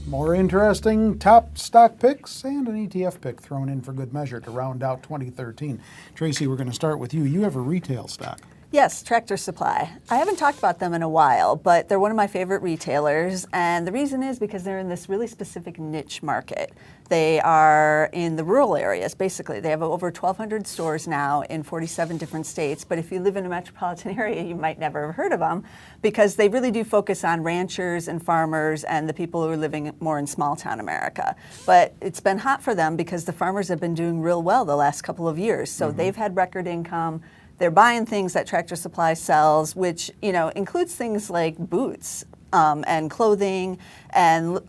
More interesting top stock picks and an ETF pick thrown in for good measure to round out 2013. Tracy, we're going to start with you. You have a retail stock. Yes, Tractor Supply. I haven't talked about them in a while, but they're one of my favorite retailers, and the reason is because they're in this really specific niche market. They are in the rural areas, basically. They have over 1,200 stores now in 47 different states, but if you live in a metropolitan area, you might never have heard of them, because they really do focus on ranchers and farmers and the people who are living more in small town America. But it's been hot for them because the farmers have been doing real well the last couple of years, so they've had record income. They're buying things that Tractor Supply sells, which includes things like boots and clothing and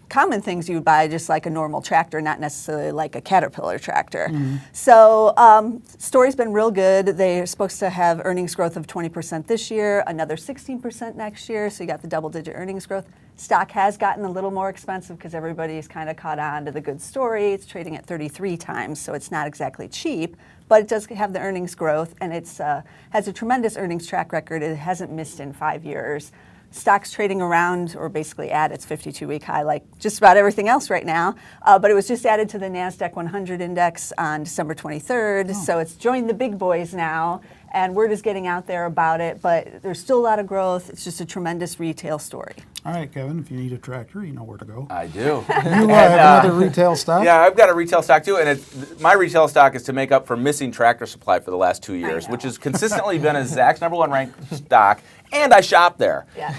common things you would buy just like a normal tractor, not necessarily like a Caterpillar tractor. So story's been real good. They're supposed to have earnings growth of 20% this year, another 16% next year, so you got the double-digit earnings growth. Stock has gotten a little more expensive because everybody's kind of caught on to the good story. It's trading at 33 times, so it's not exactly cheap, but it does have the earnings growth, and it's has a tremendous earnings track record. It hasn't missed in 5 years. Stock's trading around, or basically at its 52-week high, like just about everything else right now. But it was just added to the NASDAQ 100 index on December 23rd, so it's joined the big boys now, and word is getting out there about it, but there's still a lot of growth. It's just a tremendous retail story. All right, Kevin, if you need a tractor, you know where to go. I do. You have another retail stock? Yeah, I've got a retail stock too, and my retail stock is to make up for missing Tractor Supply for the last 2 years, which has consistently been a Zacks #1 ranked stock, and I shop there. Yeah.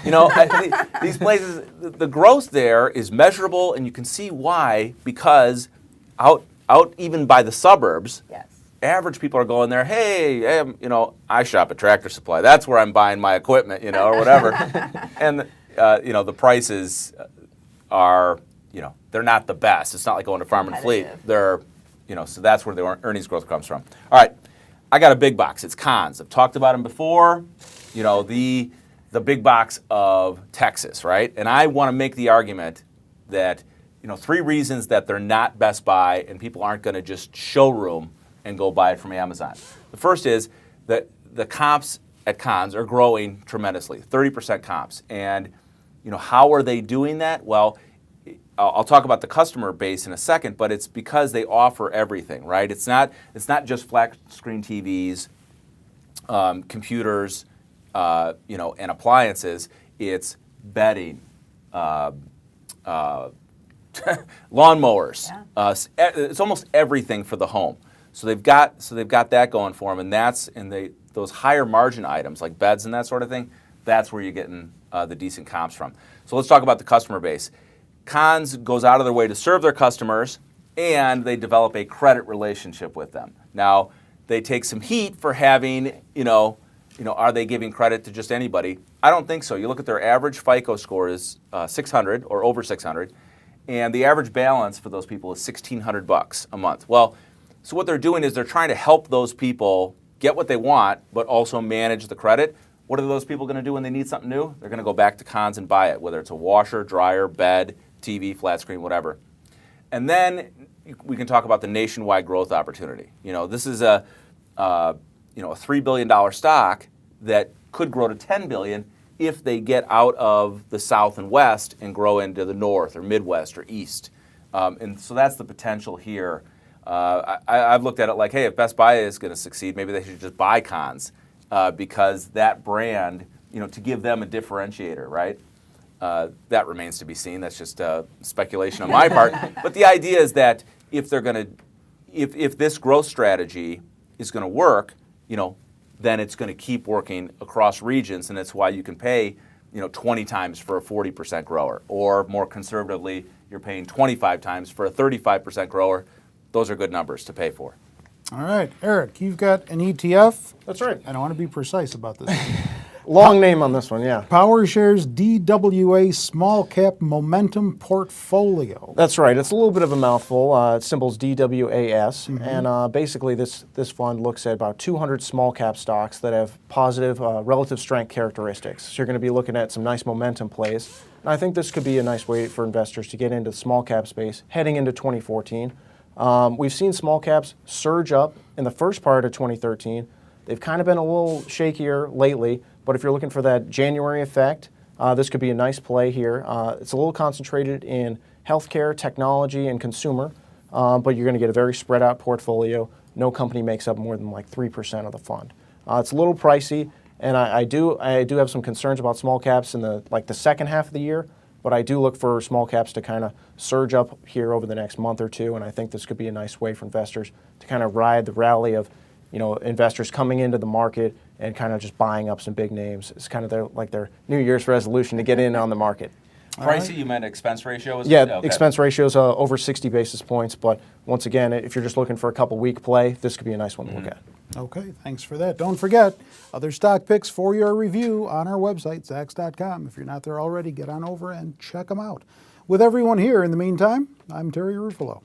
These places, the growth there is measurable, and you can see why, because out even by the suburbs, Yes. average people are going there, hey, I shop at Tractor Supply. That's where I'm buying my equipment, or whatever. And the prices are, they're not the best. It's not like going to Farm and Fleet. They're, so that's where the earnings growth comes from. All right, I got a big box. It's Conn's. I've talked about them before. The big box of Texas, right? And I want to make the argument that, 3 reasons that they're not Best Buy and people aren't going to just showroom and go buy it from Amazon. The first is that the comps at Conn's are growing tremendously, 30% comps. And how are they doing that? Well, I'll talk about the customer base in a second, but it's because they offer everything, right? It's not just flat screen TVs, computers, and appliances. It's bedding, lawnmowers. Yeah. It's almost everything for the home. So they've got that going for them, and those higher margin items like beds and that sort of thing. That's where you're getting the decent comps from. So let's talk about the customer base. Conn's goes out of their way to serve their customers, and they develop a credit relationship with them. Now, they take some heat for having, are they giving credit to just anybody? I don't think so. You look at their average FICO score is 600 or over 600, and the average balance for those people is $1,600 a month. Well, so what they're doing is they're trying to help those people get what they want, but also manage the credit. What are those people going to do when they need something new? They're going to go back to Conn's and buy it, whether it's a washer, dryer, bed, TV, flat screen, whatever. And then we can talk about the nationwide growth opportunity. This is a $3 billion stock that could grow to $10 billion if they get out of the South and West and grow into the North or Midwest or East. And so that's the potential here. I've looked at it like, hey, if Best Buy is going to succeed, maybe they should just buy Conn's because that brand, to give them a differentiator, right? That remains to be seen. That's just speculation on my part. But the idea is that if this growth strategy is going to work, then it's going to keep working across regions, and that's why you can pay, 20 times for a 40% grower, or more conservatively, you're paying 25 times for a 35% grower. Those are good numbers to pay for. All right, Eric, you've got an ETF. That's right. And I want to be precise about this. Long name on this one, yeah. PowerShares DWA Small Cap Momentum Portfolio. That's right. It's a little bit of a mouthful. Symbol's DWAS, and basically this fund looks at about 200 small cap stocks that have positive relative strength characteristics. So you're going to be looking at some nice momentum plays. And I think this could be a nice way for investors to get into the small cap space heading into 2014. We've seen small caps surge up in the first part of 2013. They've kind of been a little shakier lately, but if you're looking for that January effect, This could be a nice play here. It's a little concentrated in healthcare, technology, and consumer, but you're going to get a very spread out portfolio. No company makes up more than like 3% of the fund. It's a little pricey, and I do have some concerns about small caps in the second half of the year, but I do look for small caps to kind of surge up here over the next month or two, and I think this could be a nice way for investors to kind of ride the rally of investors coming into the market and kind of just buying up some big names. It's kind of their New Year's resolution to get in on the market. Pricey, you meant expense ratio? Yeah, Okay. expense ratio is over 60 basis points, but once again, if you're just looking for a couple week play, this could be a nice one to look at. Okay, thanks for that. Don't forget, other stock picks for your review on our website, Zacks.com. If you're not there already, get on over and check them out. With everyone here, in the meantime, I'm Terry Ruffalo.